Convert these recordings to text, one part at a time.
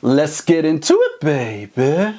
Let's get into it, baby.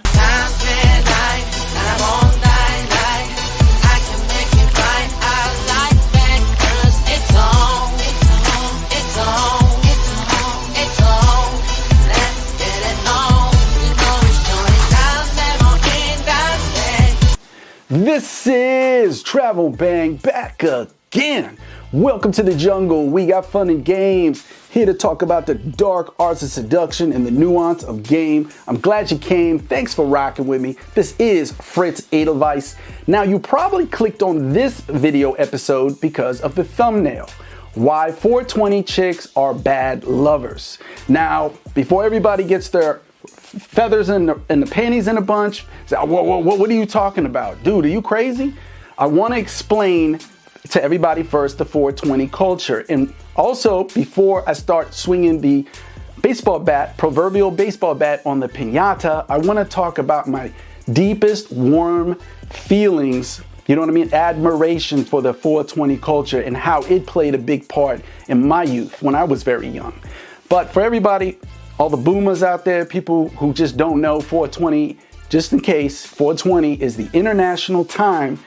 This is Travel Bang back again. Welcome to the jungle. We got fun and games. Here to talk about the dark arts of seduction and the nuance of game. I'm glad you came. Thanks for rocking with me. This is Fritz Edelweiss. Now, you probably clicked on this video episode because of the thumbnail. Why 420 chicks are bad lovers. Now, before everybody gets their feathers and the panties in a bunch, say, what are you talking about? Dude, are you crazy? I want to explain to everybody first the 420 culture. And also, before I start swinging the baseball bat, proverbial baseball bat on the piñata, I want to talk about my deepest warm feelings, you know what I mean? Admiration for the 420 culture and how it played a big part in my youth when I was very young. But for everybody, all the boomers out there, people who just don't know 420, just in case, 420 is the international time,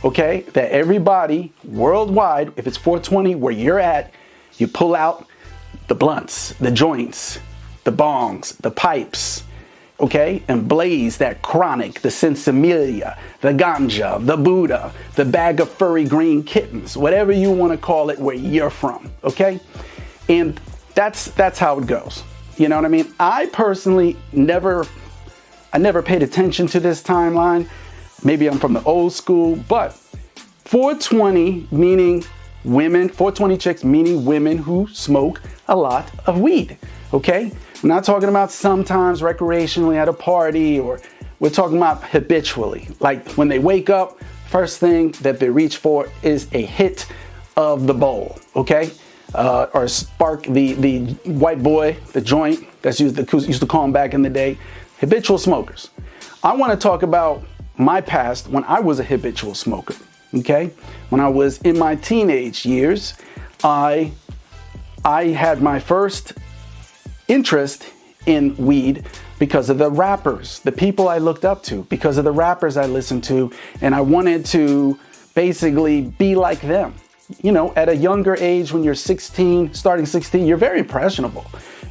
okay, that everybody worldwide, if it's 420 where you're at, you pull out the blunts, the joints, the bongs, the pipes, okay, and blaze that chronic, the sensimilia, the ganja, the Buddha, the bag of furry green kittens, whatever you want to call it where you're from, okay? And that's how it goes. You know what I mean? I personally never paid attention to this timeline. Maybe I'm from the old school, but 420 meaning women, 420 chicks meaning women who smoke a lot of weed, okay? I'm not talking about sometimes recreationally at a party, or we're talking about habitually. Like when they wake up, first thing that they reach for is a hit of the bowl, okay? Or spark the white boy, the joint that's used to call them back in the day. Habitual smokers. I want to talk about my past when I was a habitual smoker. Okay, when I was in my teenage years, I had my first interest in weed because of the rappers, the people I looked up to, because of the rappers I listened to, and I wanted to basically be like them. You know, at a younger age, when you're 16, starting 16, you're very impressionable.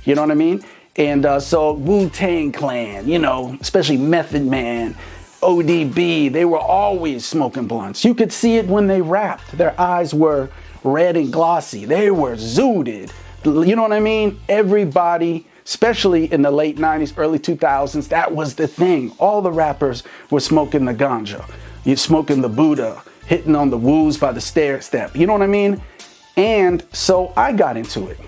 You know what I mean? And so Wu-Tang Clan, you know, especially Method Man, ODB, they were always smoking blunts. You could see it when they rapped. Their eyes were red and glossy. They were zooted. You know what I mean? Everybody, especially in the late 90s, early 2000s, that was the thing. All the rappers were smoking the ganja. You're smoking the Buddha, hitting on the woos by the stair step. You know what I mean? And so I got into it.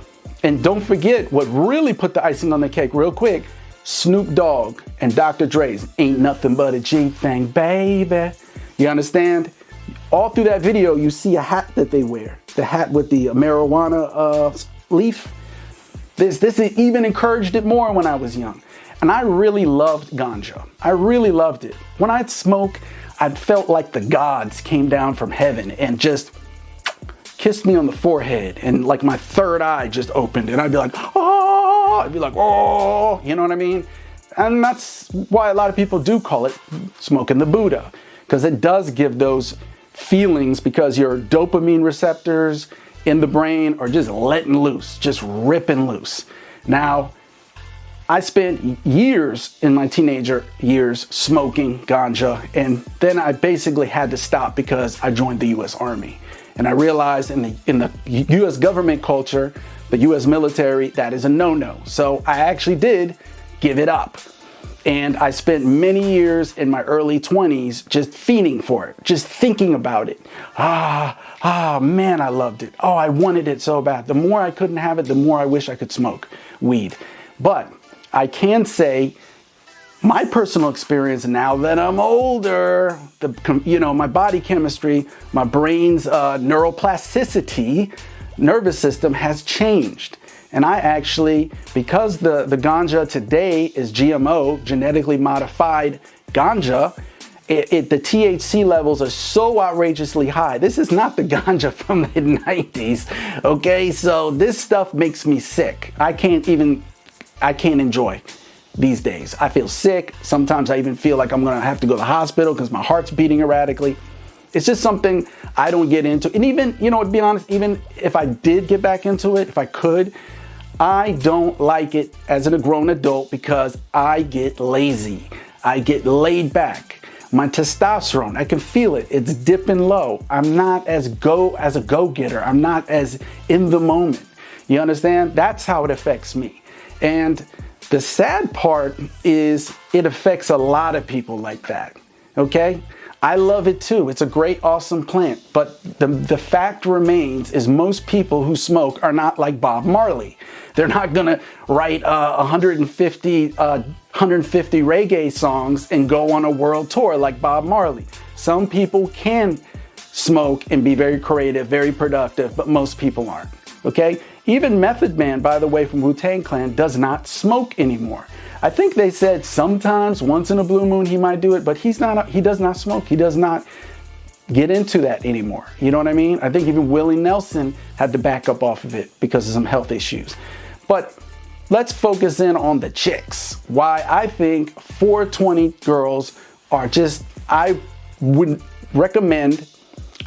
And don't forget what really put the icing on the cake real quick. Snoop Dogg and Dr. Dre's Ain't Nothing But a G-Thing, baby. You understand? All through that video, you see a hat that they wear. The hat with the marijuana leaf. This even encouraged it more when I was young. And I really loved ganja. I really loved it. When I'd smoke, I felt like the gods came down from heaven and just kissed me on the forehead, and like my third eye just opened, and I'd be like, oh, I'd be like, oh, you know what I mean? And that's why a lot of people do call it smoking the Buddha, because it does give those feelings, because your dopamine receptors in the brain are just letting loose, just ripping loose. Now, I spent years in my teenager years smoking ganja, and then I basically had to stop because I joined the U.S. Army. And I realized in the U.S. government culture, the U.S. military, that is a no-no. So I actually did give it up. And I spent many years in my early 20s just fiending for it, just thinking about it. Man, I loved it. Oh, I wanted it so bad. The more I couldn't have it, the more I wish I could smoke weed. But I can say my personal experience now that I'm older, my body chemistry, my brain's neuroplasticity, nervous system has changed. And I actually, because the ganja today is GMO, genetically modified ganja, the THC levels are so outrageously high. This is not the ganja from the 90s, okay? So this stuff makes me sick. I can't enjoy these days. I feel sick. Sometimes I even feel like I'm going to have to go to the hospital because my heart's beating erratically. It's just something I don't get into. And even, to be honest, even if I did get back into it, if I could, I don't like it as a grown adult because I get lazy. I get laid back. My testosterone, I can feel it. It's dipping low. I'm not as a go-getter. I'm not as in the moment. You understand? That's how it affects me. And the sad part is it affects a lot of people like that. Okay? I love it too. It's a great, awesome plant. But the fact remains is most people who smoke are not like Bob Marley. They're not going to write 150 reggae songs and go on a world tour like Bob Marley. Some people can smoke and be very creative, very productive, but most people aren't. Okay? Even Method Man, by the way, from Wu-Tang Clan, does not smoke anymore. I think they said sometimes, once in a blue moon, he might do it, but he does not smoke. He does not get into that anymore. You know what I mean? I think even Willie Nelson had to back up off of it because of some health issues. But let's focus in on the chicks. Why I think 420 girls are just, I would recommend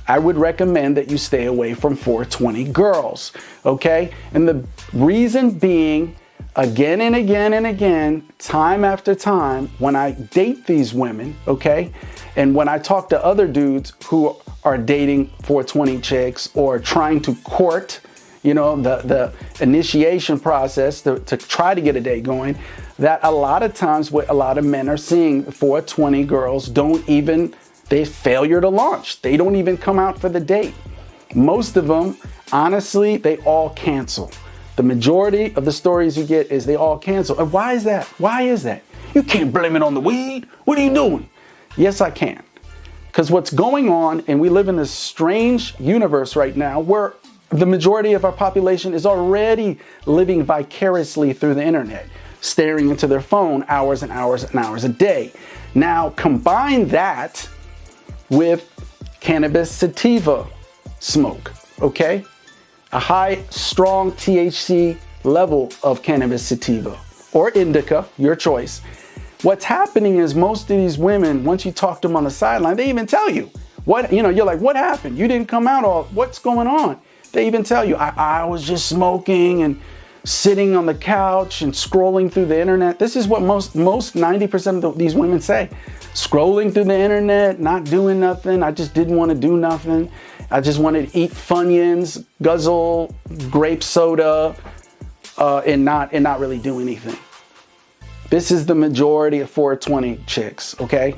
that you stay away from 420 girls, okay? And the reason being, again and again and again, time after time, when I date these women, okay, and when I talk to other dudes who are dating 420 chicks or trying to court, the initiation process to try to get a date going, that a lot of times what a lot of men are seeing, 420 girls they failure to launch. They don't even come out for the date. Most of them, honestly, they all cancel. The majority of the stories you get is they all cancel. And why is that? Why is that? You can't blame it on the weed. What are you doing? Yes, I can. Because what's going on, and we live in this strange universe right now where the majority of our population is already living vicariously through the internet, staring into their phone hours and hours and hours a day. Now, combine that with cannabis sativa smoke, okay? A high, strong THC level of cannabis sativa or indica, your choice. What's happening is most of these women, once you talk to them on the sideline, they even tell you, you're like, what happened? You didn't come out what's going on? They even tell you, I was just smoking and sitting on the couch and scrolling through the internet. This is what most 90% of these women say. Scrolling through the internet, not doing nothing. I just didn't want to do nothing. I just wanted to eat Funyuns, guzzle grape soda, and not really do anything. This is the majority of 420 chicks, okay?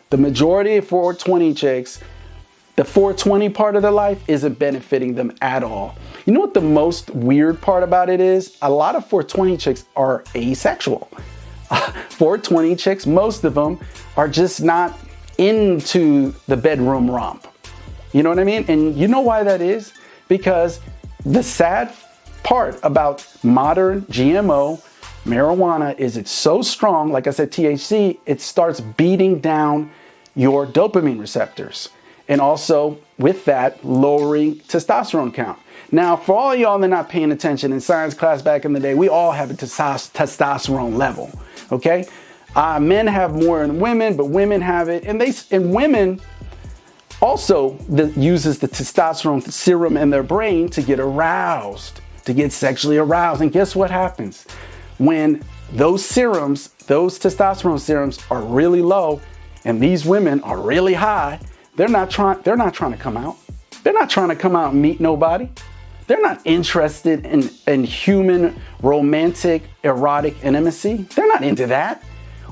The majority of 420 chicks, the 420 part of their life isn't benefiting them at all. You know what the most weird part about it is? A lot of 420 chicks are asexual. 420 chicks, most of them are just not into the bedroom romp. You know what I mean? And you know why that is? Because the sad part about modern GMO marijuana is it's so strong, like I said, THC, it starts beating down your dopamine receptors. And also with that, lowering testosterone count. Now, for all y'all that are not paying attention, in science class back in the day, we all have a testosterone level, okay? Men have more than women, but women have it. And women also uses the testosterone serum in their brain to get aroused, to get sexually aroused. And guess what happens? When those testosterone serums are really low and these women are really high, they're not trying to come out. They're not trying to come out and meet nobody. They're not interested in human, romantic, erotic intimacy. They're not into that.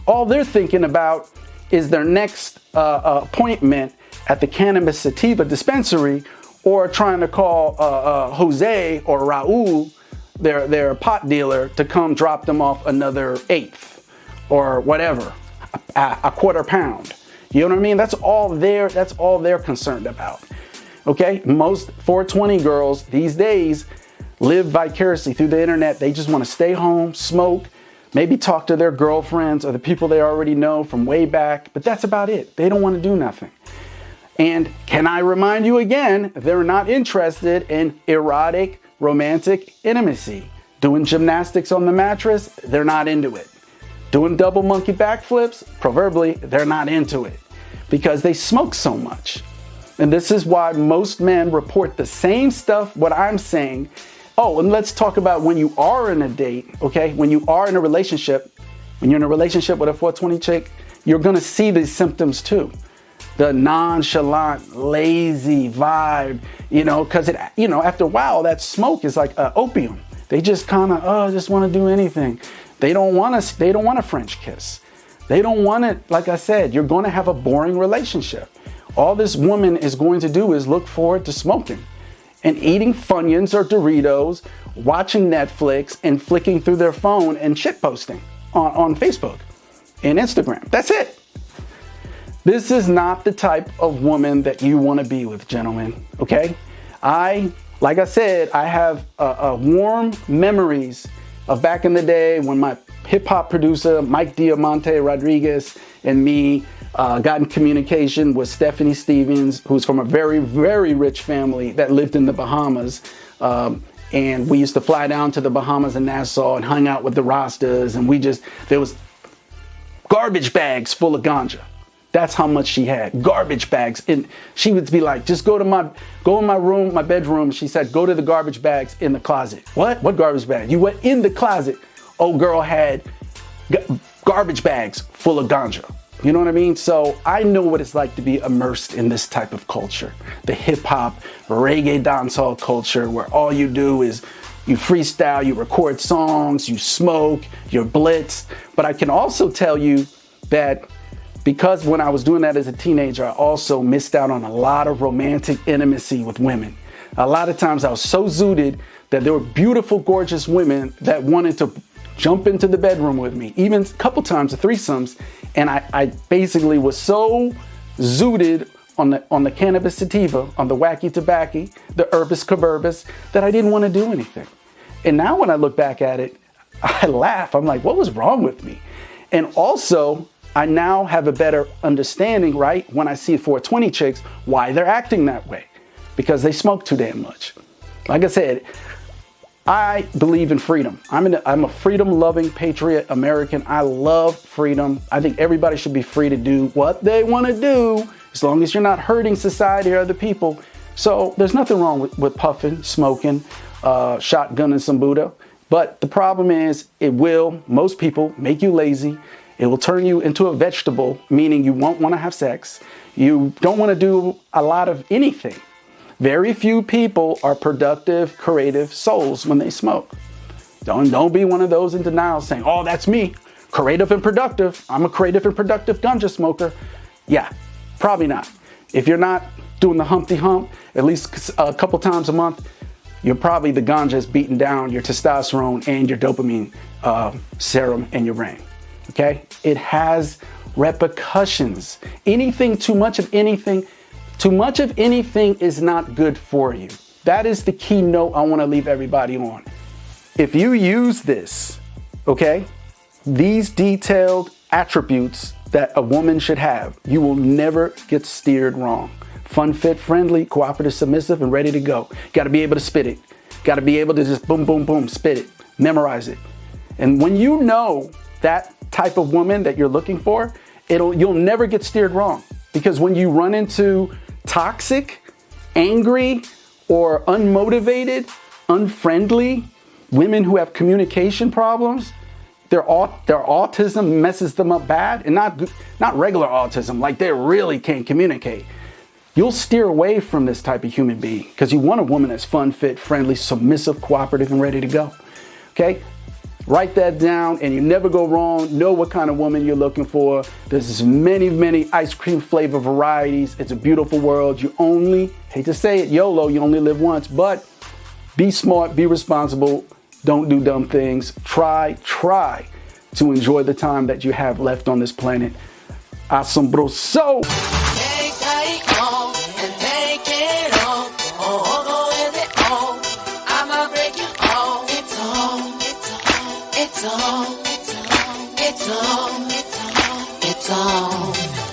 All they're thinking about is their next appointment at the cannabis sativa dispensary, or trying to call Jose or Raul, their pot dealer, to come drop them off another eighth or whatever, a quarter pound. You know what I mean? That's all they're concerned about. Okay? Most 420 girls these days live vicariously through the internet. They just want to stay home, smoke, maybe talk to their girlfriends or the people they already know from way back, but that's about it. They don't want to do nothing. And can I remind you again, they're not interested in erotic, romantic intimacy. Doing gymnastics on the mattress, they're not into it. doing double monkey backflips, proverbially, they're not into it because they smoke so much. And this is why most men report the same stuff, what I'm saying. Oh, and let's talk about when you are in a date, okay? When you are in a relationship, when you're in a relationship with a 420 chick, you're gonna see these symptoms too. The nonchalant, lazy vibe, because after a while, that smoke is like opium. They just kind of, just want to do anything. They don't want a French kiss. They don't want it. Like I said, you're going to have a boring relationship. All this woman is going to do is look forward to smoking and eating Funyuns or Doritos, watching Netflix and flicking through their phone and shitposting on Facebook and Instagram. That's it. This is not the type of woman that you want to be with, gentlemen, okay? Like I said, I have warm memories of back in the day when my hip-hop producer, Mike Diamante Rodriguez, and me got in communication with Stephanie Stevens, who's from a very, very rich family that lived in the Bahamas. And we used to fly down to the Bahamas and Nassau and hung out with the Rastas. And there was garbage bags full of ganja. That's how much she had, garbage bags. And she would be like, just go in my room, my bedroom. She said, go to the garbage bags in the closet. What garbage bag? You went in the closet. Old girl had garbage bags full of ganja. You know what I mean? So I know what it's like to be immersed in this type of culture. The hip hop, reggae dancehall culture where all you do is you freestyle, you record songs, you smoke, you're blitzed. But I can also tell you that because when I was doing that as a teenager, I also missed out on a lot of romantic intimacy with women. A lot of times I was so zooted that there were beautiful, gorgeous women that wanted to jump into the bedroom with me, even a couple times, the threesomes. And I basically was so zooted on the cannabis sativa, on the wacky tobacco, the herbis caberbis, that I didn't want to do anything. And now when I look back at it, I laugh. I'm like, what was wrong with me? And also, I now have a better understanding, right, when I see 420 chicks, why they're acting that way. Because they smoke too damn much. Like I said, I believe in freedom. I'm a freedom-loving patriot American. I love freedom. I think everybody should be free to do what they want to do, as long as you're not hurting society or other people. So there's nothing wrong with puffing, smoking, shotgunning some Buddha. But the problem is, it will, most people, make you lazy. It will turn you into a vegetable, meaning you won't want to have sex. You don't want to do a lot of anything. Very few people are productive, creative souls when they smoke. Don't be one of those in denial saying, oh, that's me, creative and productive. I'm a creative and productive ganja smoker. Yeah, probably not. If you're not doing the Humpty Hump at least a couple times a month, you're probably the ganja is beating down your testosterone and your dopamine serum in your brain. Okay? It has repercussions. Too much of anything is not good for you. That is the key note I want to leave everybody on. If you use this, okay, these detailed attributes that a woman should have, you will never get steered wrong. Fun, fit, friendly, cooperative, submissive, and ready to go. Got to be able to spit it. Got to be able to just boom, boom, boom, spit it. Memorize it. And when you know that type of woman that you're looking for, you'll never get steered wrong. Because when you run into toxic, angry, or unmotivated, unfriendly women who have communication problems, their autism messes them up bad, and not regular autism, like they really can't communicate. You'll steer away from this type of human being because you want a woman that's fun, fit, friendly, submissive, cooperative, and ready to go. Okay? Write that down and you never go wrong. Know what kind of woman you're looking for. There's many, many ice cream flavor varieties. It's a beautiful world. You only, hate to say it, YOLO, you only live once, but be smart, be responsible. Don't do dumb things. Try to enjoy the time that you have left on this planet. Asombroso! It's on.